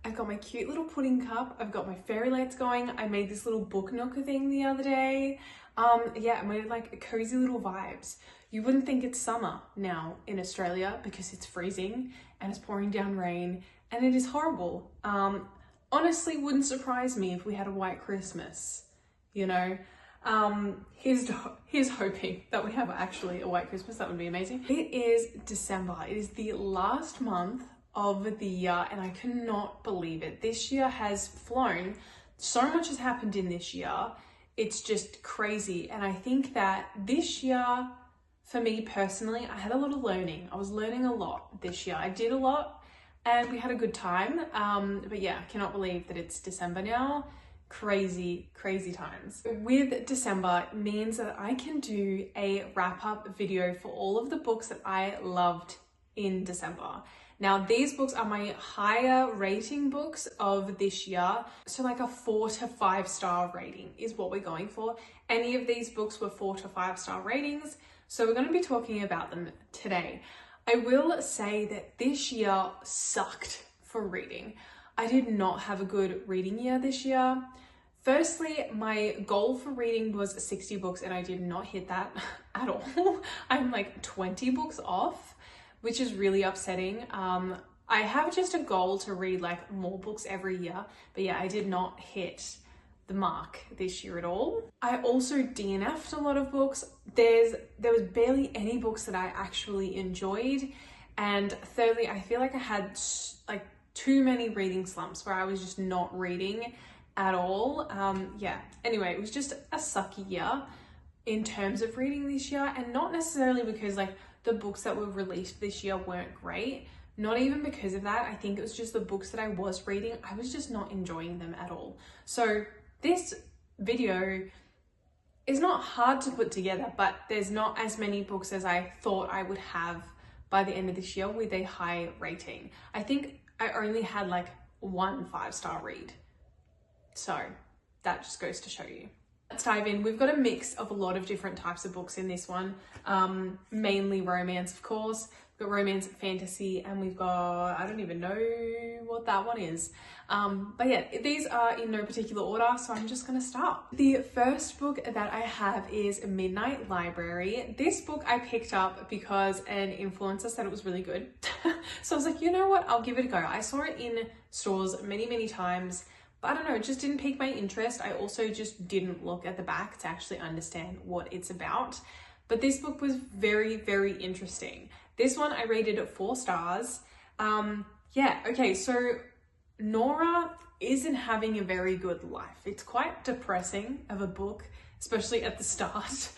I've got my cute little pudding cup. I've got my fairy lights going. I made this little book nooker thing the other day. Yeah, I made like cozy little vibes. You wouldn't think it's summer now in Australia because it's freezing and it's pouring down rain and it is horrible. Honestly, wouldn't surprise me if we had a white Christmas, you know. Here's hoping that we have actually a white Christmas. That would be amazing. It is December. It is the last month of the year and I cannot believe it. This year has flown. So much has happened in this year. It's just crazy. And I think that this year, for me personally, I had a lot of learning. I was learning a lot this year. I did a lot and we had a good time. But yeah, I cannot believe that it's December now. Crazy times. With December, it means that I can do a wrap-up video for all of the books that I loved in December. Now, these books are my higher rating books of this year. So like a 4 to 5 star rating is what we're going for. Any of these books were 4 to 5 star ratings. So we're going to be talking about them today. I will say that this year sucked for reading. I did not have a good reading year this year. Firstly, my goal for reading was 60 books and I did not hit that at all. I'm like 20 books off, which is really upsetting. I have just a goal to read like more books every year, but yeah, I did not hit the mark this year at all. I also DNF'd a lot of books. There was barely any books that I actually enjoyed. And thirdly, I feel like I had like too many reading slumps where I was just not reading at all. Yeah, anyway, it was just a sucky year in terms of reading this year, and not necessarily because like the books that were released this year weren't great. Not even because of that. I think it was just the books that I was reading, I was just not enjoying them at all. So this video is not hard to put together, but there's not as many books as I thought I would have by the end of this year with a high rating. I think I only had like 1 5-star read. So that just goes to show you. Let's dive in. We've got a mix of a lot of different types of books in this one. Mainly romance, of course. We've got romance, fantasy, and we've got, I don't even know what that one is. But yeah, these are in no particular order, so I'm just gonna start. The first book that I have is Midnight Library. This book I picked up because an influencer said it was really good. So I was like, you know what, I'll give it a go. I saw it in stores many times, but I don't know, it just didn't pique my interest. I also just didn't look at the back to actually understand what it's about. But this book was very interesting. This one I rated at 4 stars. Yeah, okay, so Nora isn't having a very good life. It's quite depressing of a book, especially at the start.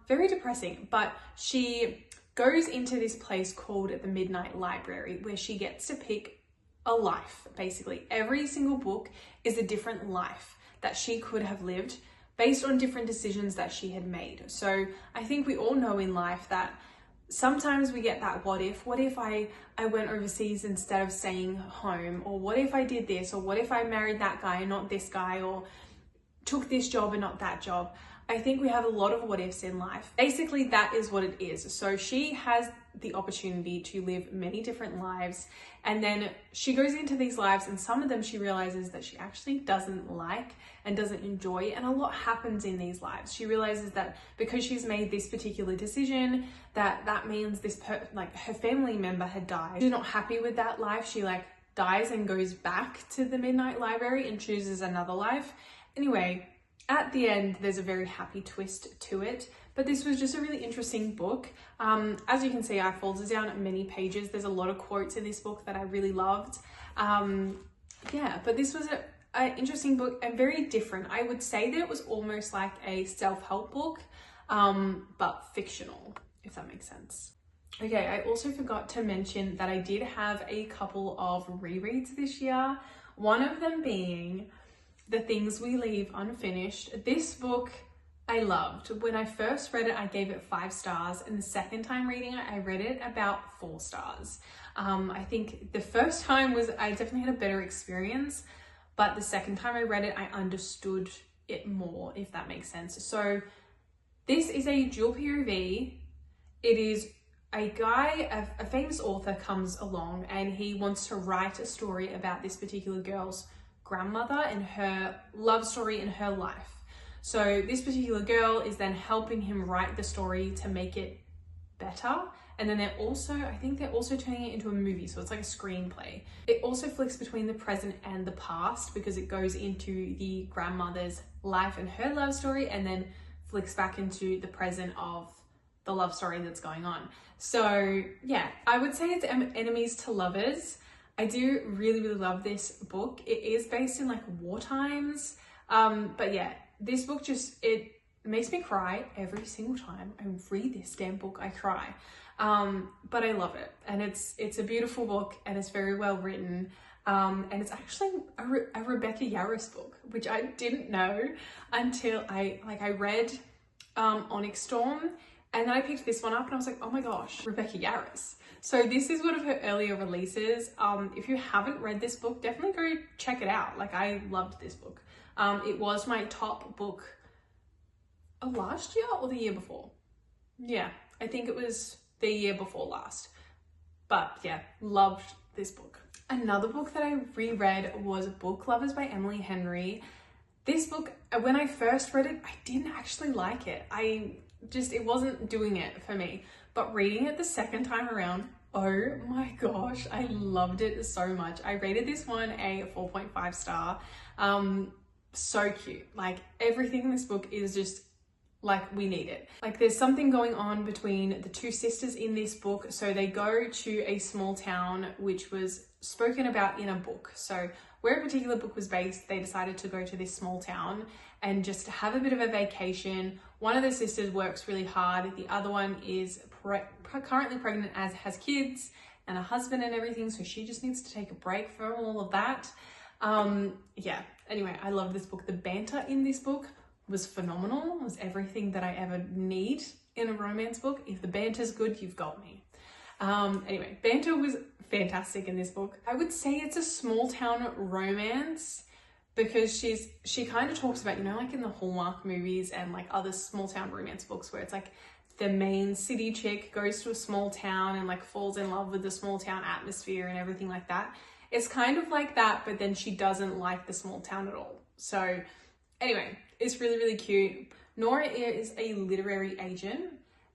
Very depressing, but she goes into this place called the Midnight Library where she gets to pick a life, basically. Every single book is a different life that she could have lived based on different decisions that she had made. So I think we all know in life that sometimes we get that what if I went overseas instead of staying home, or what if I did this, or what if I married that guy and not this guy, or took this job and not that job. I think we have a lot of what ifs in life. Basically, that is what it is. So she has the opportunity to live many different lives, and then she goes into these lives, and some of them she realizes that she actually doesn't like and doesn't enjoy, and a lot happens in these lives. She realizes that because she's made this particular decision, that means this like her family member had died. She's not happy with that life. She like dies and goes back to the Midnight Library and chooses another life. Anyway, at the end, there's a very happy twist to it, but this was just a really interesting book. As you can see, I folded down many pages. There's a lot of quotes in this book that I really loved. Yeah, but this was an interesting book and very different. I would say that it was almost like a self-help book, but fictional, if that makes sense. Okay, I also forgot to mention that I did have a couple of rereads this year. One of them being The Things We Leave Unfinished. This book I loved. When I first read it, I gave it 5 stars, and the second time reading it, I read it about 4 stars. I think the first time I definitely had a better experience, but the second time I read it, I understood it more, if that makes sense. So this is a dual POV. It is a famous author comes along and he wants to write a story about this particular girl's grandmother and her love story in her life. So this particular girl is then helping him write the story to make it better. And then I think they're also turning it into a movie. So it's like a screenplay. It also flicks between the present and the past because it goes into the grandmother's life and her love story, and then flicks back into the present of the love story that's going on. So yeah, I would say it's enemies to lovers. I do really, really love this book. It is based in like war times. But yeah, this book it makes me cry every single time I read this damn book. I cry. But I love it. And it's a beautiful book and it's very well written. And it's actually a Rebecca Yarros book, which I didn't know until I read Onyx Storm, and then I picked this one up and I was like, oh my gosh, Rebecca Yarros. So this is one of her earlier releases. If you haven't read this book, definitely go check it out. Like, I loved this book. It was my top book last year or the year before. Yeah, I think it was the year before last. But yeah, loved this book. Another book that I reread was Book Lovers by Emily Henry. This book, when I first read it, I didn't actually like it. It wasn't doing it for me. But reading it the second time around, oh my gosh, I loved it so much. I rated this one a 4.5 star. So cute. Like, everything in this book is just like, we need it. Like, there's something going on between the two sisters in this book. So they go to a small town which was spoken about in a book. So where a particular book was based, they decided to go to this small town and just have a bit of a vacation. One of the sisters works really hard. The other one is currently pregnant, as has kids and a husband and everything. So she just needs to take a break from all of that. Yeah, anyway, I love this book. The banter in this book was phenomenal. It was everything that I ever need in a romance book. If the banter's good, you've got me. Anyway, banter was fantastic in this book. I would say it's a small town romance because she kind of talks about, you know, like in the Hallmark movies and like other small town romance books where it's like the main city chick goes to a small town and like falls in love with the small town atmosphere and everything like that. It's kind of like that, but then she doesn't like the small town at all. So anyway, it's really, really cute. Nora is a literary agent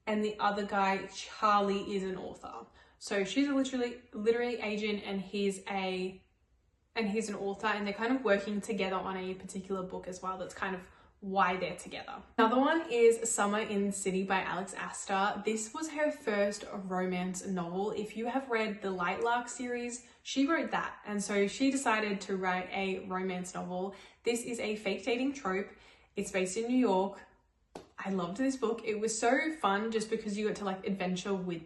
and the other guy, Charlie, is an author. So she's a literary agent and he's an author, and they're kind of working together on a particular book as well. That's kind of why they're together. Another one is Summer in the City by Alex Astor. This was her first romance novel. If you have read the Lightlark series, she wrote that. And so she decided to write a romance novel. This is a fake dating trope. It's based in New York. I loved this book. It was so fun just because you got to like adventure with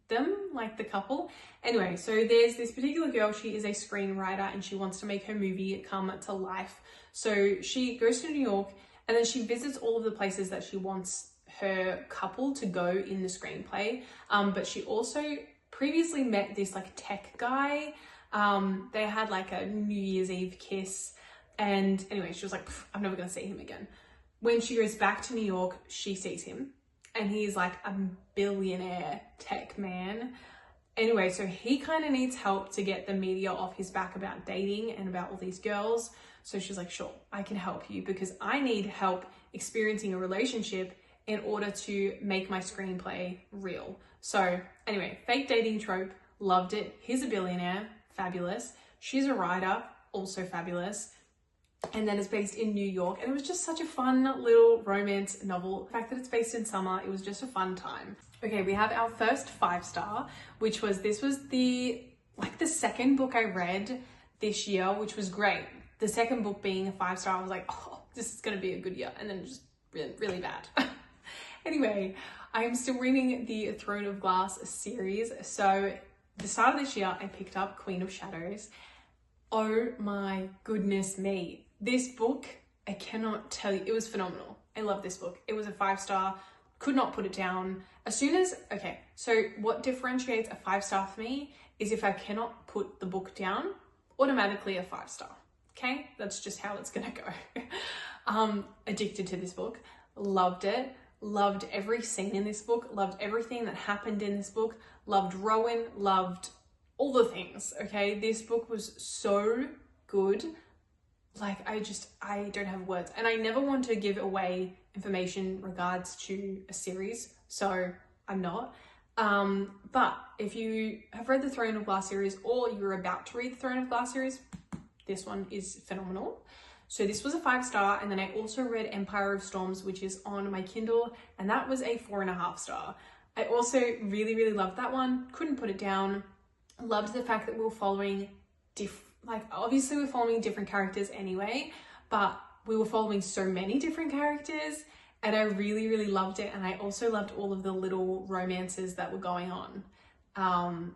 them, like the couple. Anyway, so there's this particular girl. She is a screenwriter and she wants to make her movie come to life. So she goes to New York and then she visits all of the places that she wants her couple to go in the screenplay. But she also previously met this like tech guy. They had like a New Year's Eve kiss. And anyway, she was like, I'm never going to see him again. When she goes back to New York, she sees him. And he's like a billionaire tech man. Anyway, so he kind of needs help to get the media off his back about dating and about all these girls. So she's like, sure, I can help you because I need help experiencing a relationship in order to make my screenplay real. So anyway, fake dating trope, loved it. He's a billionaire, fabulous. She's a writer, also fabulous. And then it's based in New York, and it was just such a fun little romance novel. The fact that it's based in summer, it was just a fun time. Okay, we have our first 5-star, which was, this was the second book I read this year, which was great. The second book being a 5-star, I was like, oh, this is gonna be a good year, and then just really, really bad. Anyway, I'm still reading the Throne of Glass series. So the start of this year, I picked up Queen of Shadows. Oh my goodness me. This book, I cannot tell you, it was phenomenal. I love this book. It was a 5-star, could not put it down. Okay, so what differentiates a 5-star for me is if I cannot put the book down, automatically a 5-star. Okay, that's just how it's gonna go. Addicted to this book, loved it. loved every scene in this book, loved everything that happened in this book, loved Rowan, loved all the things, okay? This book was so good. Like, I don't have words. And I never want to give away information in regards to a series, so I'm not. But if you have read the Throne of Glass series or you're about to read the Throne of Glass series, this one is phenomenal. So this was a 5-star, and then I also read Empire of Storms, which is on my Kindle, and that was a 4.5 star. I also really, really loved that one. Couldn't put it down. Loved the fact that we were following obviously we're following different characters anyway, but we were following so many different characters, and I really, really loved it. And I also loved all of the little romances that were going on.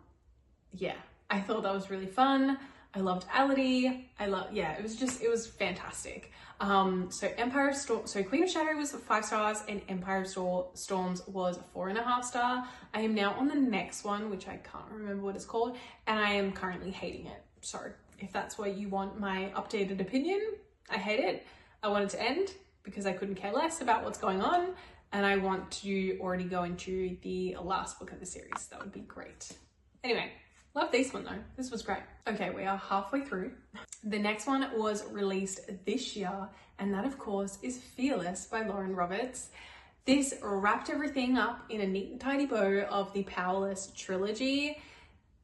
Yeah, I thought that was really fun. I loved Ality. It was fantastic. So Queen of Shadow was 5 stars and Empire of Storms was 4.5 star. I am now on the next one, which I can't remember what it's called, and I am currently hating it. So if that's what you want my updated opinion, I hate it. I want it to end because I couldn't care less about what's going on, and I want to already go into the last book of the series. That would be great. Anyway, love this one though. This was great. Okay, we are halfway through. The next one was released this year, and that of course is Fearless by Lauren Roberts. This wrapped everything up in a neat and tidy bow of the Powerless trilogy.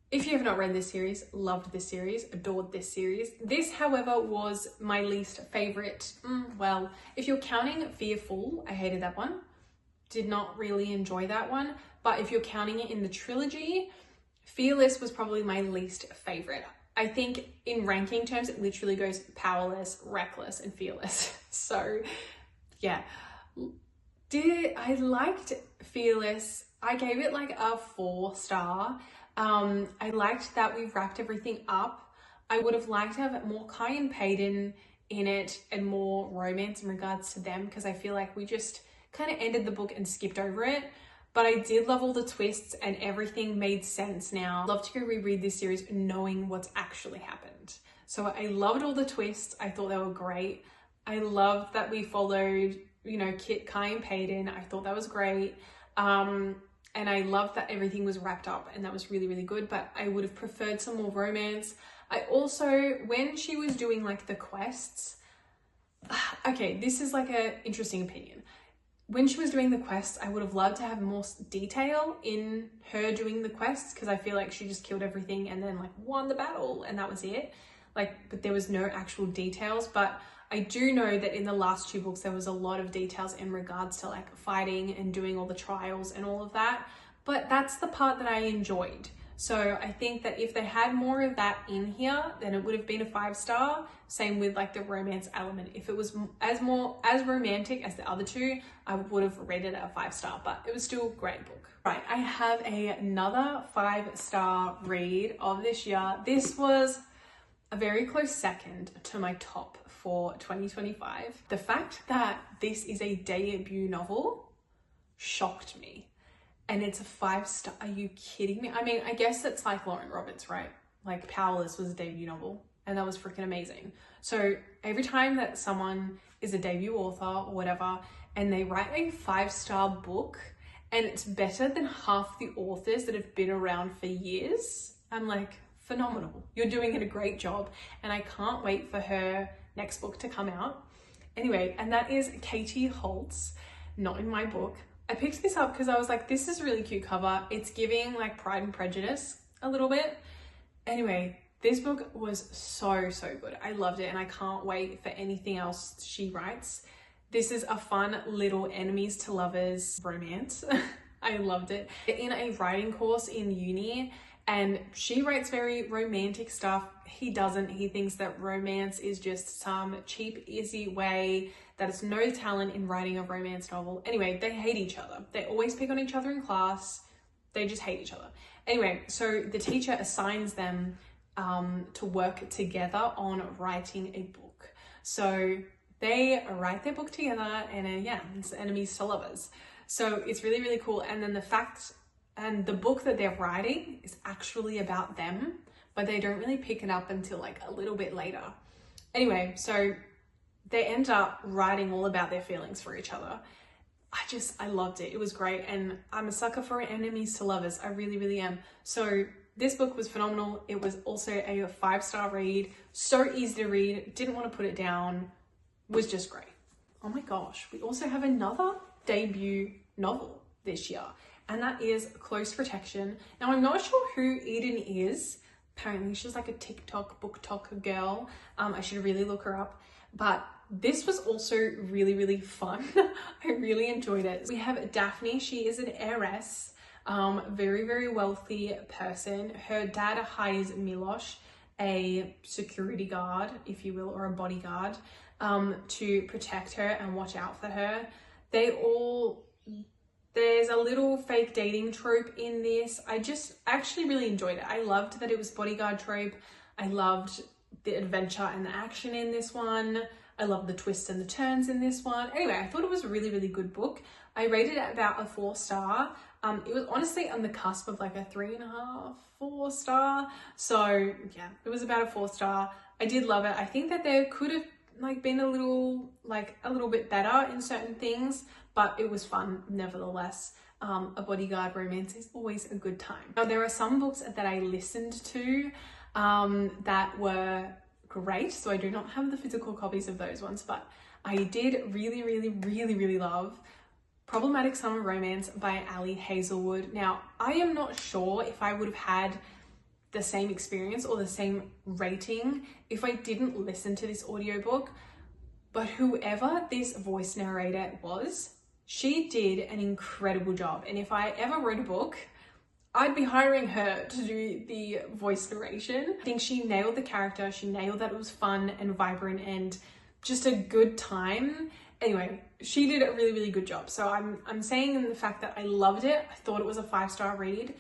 If you have not read this series, loved this series, adored this series. This, however, was my least favorite. Well, if you're counting Fearful, I hated that one. Did not really enjoy that one. But if you're counting it in the trilogy, Fearless was probably my least favorite. I think in ranking terms, it literally goes Powerless, Reckless, and Fearless. So yeah, I liked Fearless. I gave it like a 4-star. I liked that we wrapped everything up. I would have liked to have more Kai and Peyton in it and more romance in regards to them, because I feel like we just kind of ended the book and skipped over it. But I did love all the twists and everything made sense now. I'd love to go reread this series knowing what's actually happened. So I loved all the twists. I thought they were great. I loved that we followed, Kit, Kai, and Peyton. I thought that was great. And I loved that everything was wrapped up, and that was really, really good. But I would have preferred some more romance. I also, when she was doing like the quests, okay, this is like an interesting opinion. When she was doing the quests, I would have loved to have more detail in her doing the quests, because I feel like she just killed everything and then like won the battle and that was it. But there was no actual details. But I do know that in the last 2 books, there was a lot of details in regards to like fighting and doing all the trials and all of that. But that's the part that I enjoyed. So I think that if they had more of that in here, then it would have been a 5-star. Same with like the romance element. If it was as romantic as the other 2, I would have rated it a 5-star, but it was still a great book. Right, I have another 5-star read of this year. This was a very close second to my top for 2025. The fact that this is a debut novel shocked me. And it's a 5-star. Are you kidding me? I mean, I guess it's like Lauren Roberts, right? Like Powerless was a debut novel, and that was freaking amazing. So every time that someone is a debut author or whatever, and they write a 5-star book, and it's better than half the authors that have been around for years, I'm like, phenomenal. You're doing a great job. And I can't wait for her next book to come out. Anyway, and that is Katie Holt's Not in My Book. I picked this up because I was like, this is a really cute cover. It's giving like Pride and Prejudice a little bit. Anyway, this book was so, so good. I loved it, and I can't wait for anything else she writes. This is a fun little enemies to lovers romance. I loved it. In a writing course in uni, and she writes very romantic stuff. He doesn't. He thinks that romance is just some cheap, easy way, that it's no talent in writing a romance novel. Anyway, they hate each other. They always pick on each other in class. They just hate each other. Anyway, so the teacher assigns them to work together on writing a book. So they write their book together, and yeah, it's enemies to lovers. So it's really, really cool. And then the book that they're writing is actually about them, but they don't really pick it up until like a little bit later. Anyway, so they end up writing all about their feelings for each other. I loved it. It was great. And I'm a sucker for enemies to lovers. I really, really am. So this book was phenomenal. It was also a 5-star read. So easy to read. Didn't want to put it down. Was just great. Oh my gosh. We also have another debut novel this year. And that is Close Protection. Now, I'm not sure who Eden is. Apparently, she's like a TikTok, BookTok girl. I should really look her up. But this was also really, really fun. I really enjoyed it. We have Daphne. She is an heiress, very, very wealthy person. Her dad hires Milosh, a security guard, if you will, or a bodyguard, to protect her and watch out for her. There's a little fake dating trope in this. I actually really enjoyed it. I loved that it was bodyguard trope. I loved the adventure and the action in this one. I love the twists and the turns in this one. Anyway, I thought it was a really, really good book. I rated it about a 4-star. It was honestly on the cusp of like a 3.5, 4-star. So yeah, it was about a 4-star. I did love it. I think that there could have like been a little bit better in certain things, but it was fun nevertheless. A bodyguard romance is always a good time. Now, there are some books that I listened to that were great, so I do not have the physical copies of those ones, but I did really, really, really, really love Problematic Summer Romance by Ali Hazelwood. Now, I am not sure if I would have had the same experience or the same rating if I didn't listen to this audiobook, but whoever this voice narrator was, she did an incredible job. And if I ever wrote a book, I'd be hiring her to do the voice narration. I think she nailed the character. She nailed that it was fun and vibrant and just a good time. Anyway, she did a really, really good job. So I'm saying in the fact that I loved it. I thought it was a 5-star read,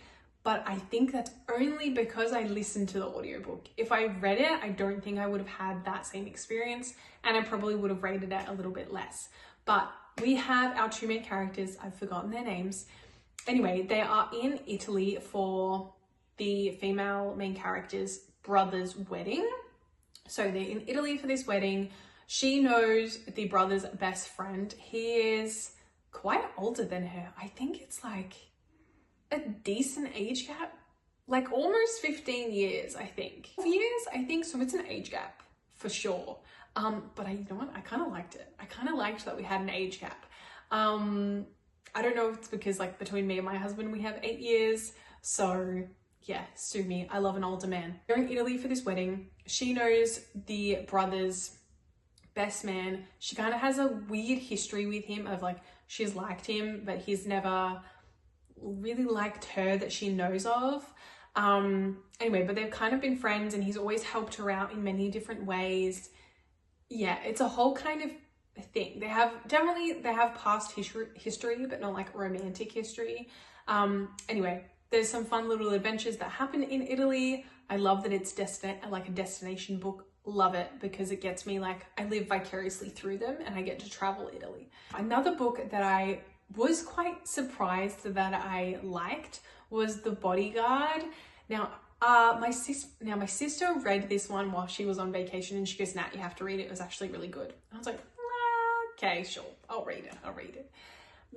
but I think that's only because I listened to the audiobook. If I read it, I don't think I would have had that same experience, and I probably would have rated it a little bit less. But we have our 2 main characters. I've forgotten their names. Anyway, they are in Italy for the female main character's brother's wedding. So they're in Italy for this wedding. She knows the brother's best friend. He is quite older than her. I think it's like a decent age gap, like almost 15 years, I think. So it's an age gap for sure. But you know what? I kind of liked it. I kind of liked that we had an age gap. I don't know if it's because like between me and my husband, we have 8 years. So yeah, sue me. I love an older man. They're in Italy for this wedding. She knows the brother's best man. She kind of has a weird history with him of like, she's liked him, but he's never really liked her that she knows of. Anyway, but they've kind of been friends and he's always helped her out in many different ways. Yeah, it's a whole kind of thing. They have past history, but not like romantic history. Anyway, there's some fun little adventures that happen in Italy. I love that it's like a destination book. Love it because it gets me like, I live vicariously through them and I get to travel Italy. Another book that I was quite surprised that I liked was The Bodyguard. Now, my sister read this one while she was on vacation and she goes, Nat, you have to read it. It was actually really good. I was like, okay, sure, I'll read it.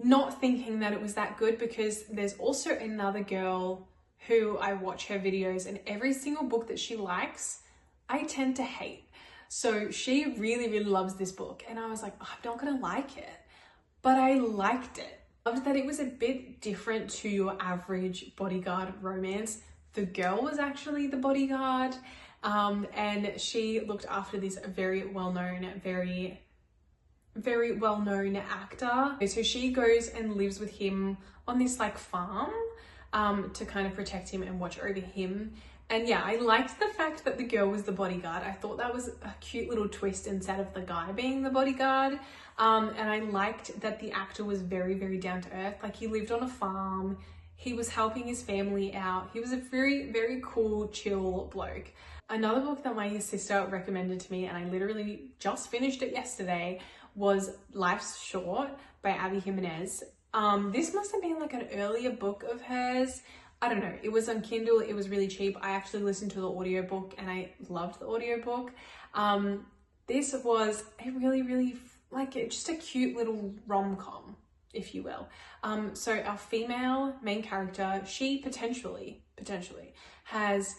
Not thinking that it was that good because there's also another girl who I watch her videos and every single book that she likes, I tend to hate. So she really, really loves this book. And I was like, oh, I'm not gonna like it, but I liked it. Loved that it was a bit different to your average bodyguard romance. The girl was actually the bodyguard, and she looked after this very well-known actor. So she goes and lives with him on this like farm to kind of protect him and watch over him. And yeah, I liked the fact that the girl was the bodyguard. I thought that was a cute little twist instead of the guy being the bodyguard. And I liked that the actor was very, very down to earth. Like he lived on a farm. He was helping his family out. He was a very, very cool, chill bloke. Another book that my sister recommended to me, and I literally just finished it yesterday, was Life's Short by Abby Jimenez. This must have been like an earlier book of hers. I don't know. It was on Kindle. It was really cheap. I actually listened to the audiobook and I loved the audiobook. This was a really, really, like just a cute little rom-com. if you will. So our female main character, she potentially has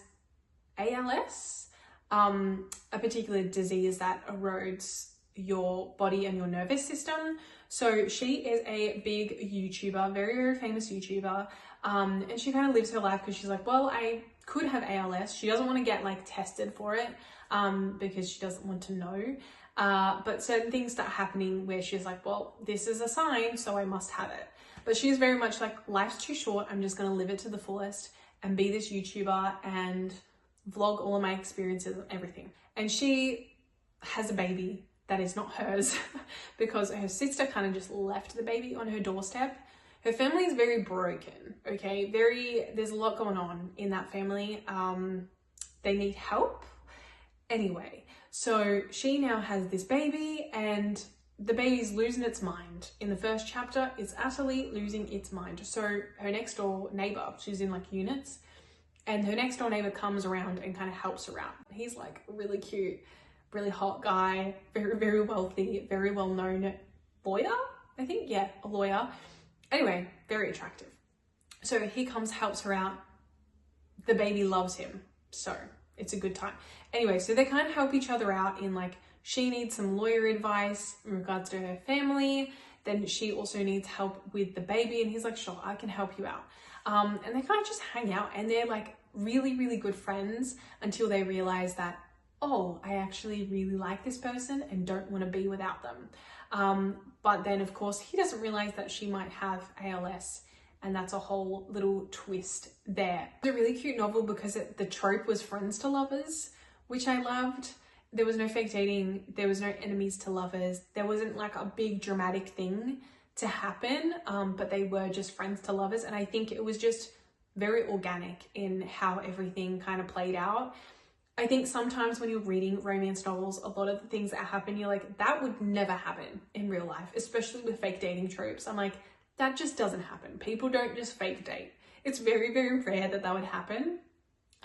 ALS, a particular disease that erodes your body and your nervous system. So she is a big YouTuber, very, very famous YouTuber. And she kind of lives her life because she's like, well, I could have ALS. She doesn't want to get like tested for it, because she doesn't want to know. But certain things start happening where she's like, well, this is a sign, so I must have it. But she's very much like, life's too short. I'm just going to live it to the fullest and be this YouTuber and vlog all of my experiences and everything. And she has a baby that is not hers because her sister kind of just left the baby on her doorstep. Her family is very broken, okay? There's a lot going on in that family. They need help. Anyway, so she now has this baby and the baby's losing its mind. In the first chapter, it's utterly losing its mind. So her next door neighbor, she's in like units, and her next door neighbor comes around and kind of helps her out. He's like really cute, really hot guy, very, very wealthy, very well-known lawyer, I think. Yeah, a lawyer. Anyway, very attractive. So he comes, helps her out. The baby loves him. So it's a good time. Anyway, so they kind of help each other out in like, she needs some lawyer advice in regards to her family. Then she also needs help with the baby. And he's like, sure, I can help you out. And they kind of just hang out and they're like really, really good friends until they realize that, oh, I actually really like this person and don't want to be without them. But then of course he doesn't realize that she might have ALS, and that's a whole little twist there. It's a really cute novel because the trope was friends to lovers, which I loved. There was no fake dating. There was no enemies to lovers. There wasn't like a big dramatic thing to happen, but they were just friends to lovers. And I think it was just very organic in how everything kind of played out. I think sometimes when you're reading romance novels, a lot of the things that happen, you're like, that would never happen in real life, especially with fake dating tropes. I'm like, that just doesn't happen. People don't just fake date. It's very, very rare that that would happen.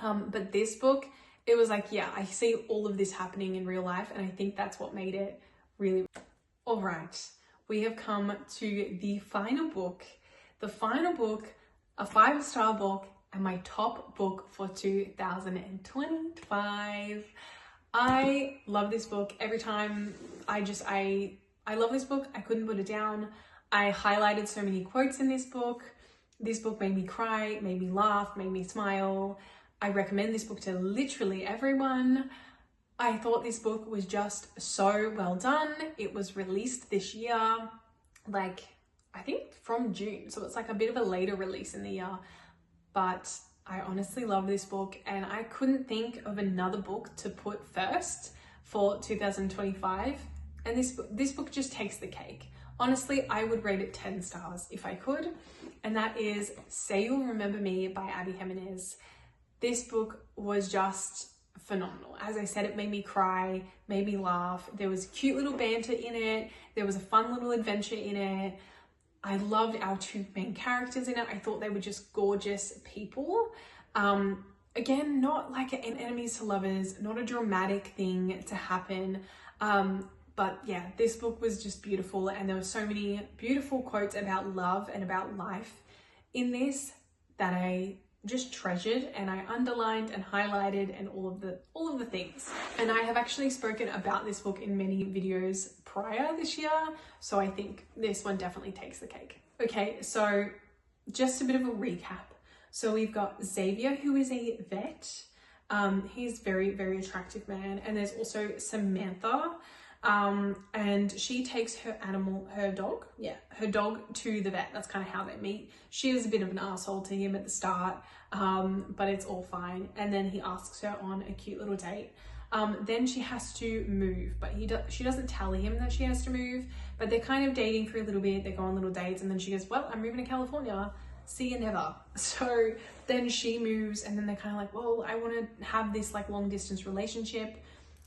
But this book, it was like, yeah, I see all of this happening in real life. And I think that's what made it really. All right, we have come to the final book. The final book, a 5-star book, and my top book for 2025. I love this book. Every time I love this book. I couldn't put it down. I highlighted so many quotes in this book. This book made me cry, made me laugh, made me smile. I recommend this book to literally everyone. I thought this book was just so well done. It was released this year, like I think from June. So it's like a bit of a later release in the year. But I honestly love this book and I couldn't think of another book to put first for 2025. And this book just takes the cake. Honestly, I would rate it 10 stars if I could. And that is Say You'll Remember Me by Abby Jimenez. This book was just phenomenal. As I said, it made me cry, made me laugh. There was cute little banter in it. There was a fun little adventure in it. I loved our two main characters in it. I thought they were just gorgeous people. Again, not like an enemies to lovers, not a dramatic thing to happen. But yeah, this book was just beautiful. And there were so many beautiful quotes about love and about life in this that I just treasured and I underlined and highlighted and all of the things. And I have actually spoken about this book in many videos prior this year, so I think this one definitely takes the cake. Okay, so just a bit of a recap. So we've got Xavier, who is a vet. He's very, very attractive man. And there's also Samantha, and she takes her dog to the vet. That's kind of how they meet. She was a bit of an asshole to him at the start, but it's all fine. And then he asks her on a cute little date. Then she has to move, but she doesn't tell him that she has to move, but they're kind of dating for a little bit. They go on little dates and then she goes, well, I'm moving to California. See you never. So then she moves and then they're kind of like, well, I want to have this like long distance relationship.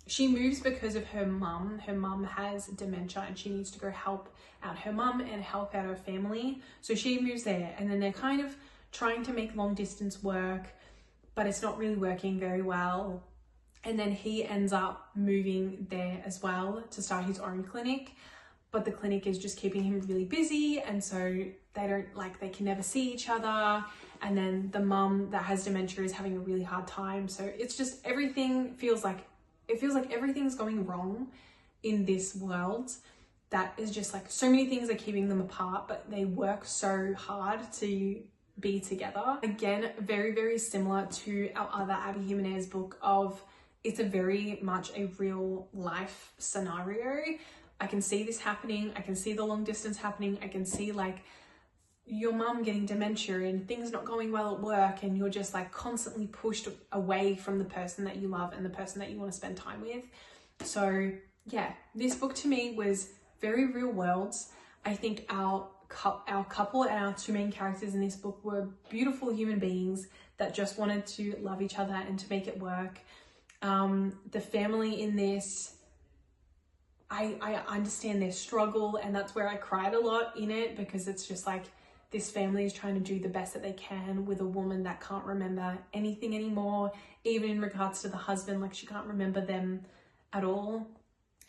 She moves because of her mum. Her mum has dementia and she needs to go help out her mum and help out her family. So she moves there and then they're kind of trying to make long distance work, but it's not really working very well. And then he ends up moving there as well to start his own clinic. but the clinic is just keeping him really busy, and so they can never see each other. And then the mum that has dementia is having a really hard time. So it's just everything feels like everything's going wrong in this world. That is just like so many things are keeping them apart, but they work so hard to be together. Again, very, very similar to our other Abby Jimenez book of it's a very much a real life scenario. I can see this happening. I can see the long distance happening. I can see like your mum getting dementia and things not going well at work, and you're just like constantly pushed away from the person that you love and the person that you want to spend time with. So yeah, this book to me was very real worlds. I think our couple and our two main characters in this book were beautiful human beings that just wanted to love each other and to make it work. The family in this, I understand their struggle, and that's where I cried a lot in it, because it's just like this family is trying to do the best that they can with a woman that can't remember anything anymore, even in regards to the husband, like she can't remember them at all.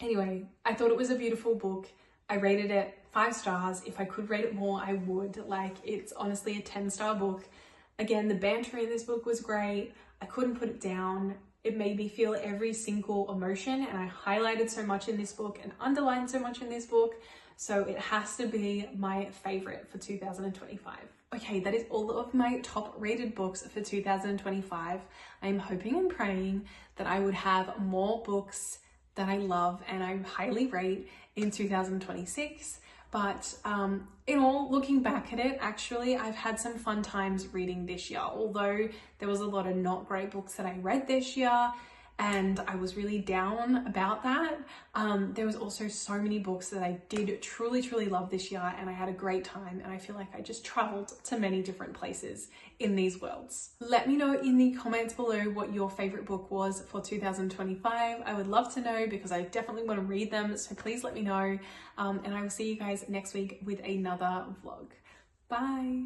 Anyway, I thought it was a beautiful book. I rated it 5 stars. If I could rate it more, I would. Like, it's honestly a 10-star book. Again, the banter in this book was great. I couldn't put it down. It made me feel every single emotion, and I highlighted so much in this book and underlined so much in this book. So it has to be my favorite for 2025. Okay, that is all of my top rated books for 2025. I'm hoping and praying that I would have more books that I love and I highly rate in 2026. But in all, looking back at it, actually, I've had some fun times reading this year. Although there was a lot of not great books that I read this year, and I was really down about that. There was also so many books that I did truly, truly love this year, and I had a great time, and I feel like I just traveled to many different places in these worlds. Let me know in the comments below what your favorite book was for 2025. I would love to know, because I definitely want to read them, so please let me know. And I will see you guys next week with another vlog. Bye.